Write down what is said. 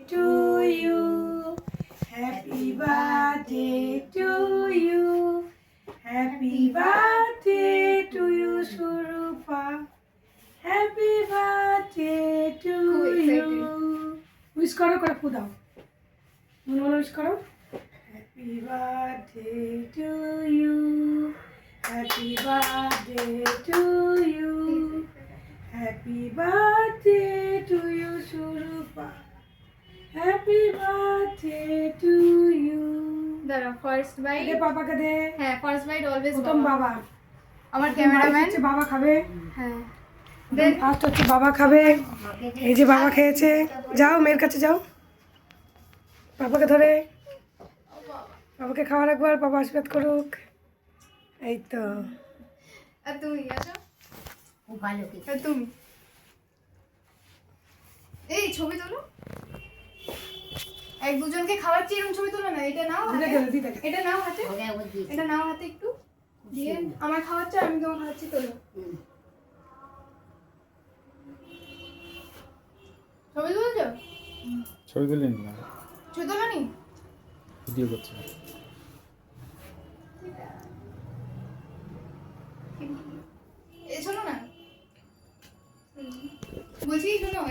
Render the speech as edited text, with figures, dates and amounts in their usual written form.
To you, happy birthday to you, happy birthday to you, Surupa, happy birthday to you. Wish karo kore khudao. Mone wish karo. Happy birthday to you, happy birthday to you, happy birthday to you, Surupa. Happy birthday to you. দাঁড়া first bite দে পাপাকে দে। হ্যাঁ first bite always প্রথম বাবা। আমার cameraman হচ্ছে বাবা খাবে। হ্যাঁ দেন ফার্স্ট হচ্ছে বাবা খাবে। এই যে বাবা খেয়েছে। যাও মেয়ের কাছে যাও। পাপাকে ধরে বাবাকে খাওয়ার একবার বাবা আশীর্বাদ করুক। এই তো। আর তুমি আসো ও ভালো কি আর তুমি এই ছবি তোলো এক দুজনকে খাওয়াচ্ছি এরকম ছবি তোলো না এটা নাও হাতে এটা নাও হাতে ওরে ও দি এটা নাও হাতে একটু দিয়ে আমার খাওয়াচ্ছ আমি তোমার খাওয়াচ্ছি তোলো ছবি তুলছো ছবি তুলেন না ছবি তোলো নি ভিডিও করছে এ শোনো না বলছি শোনো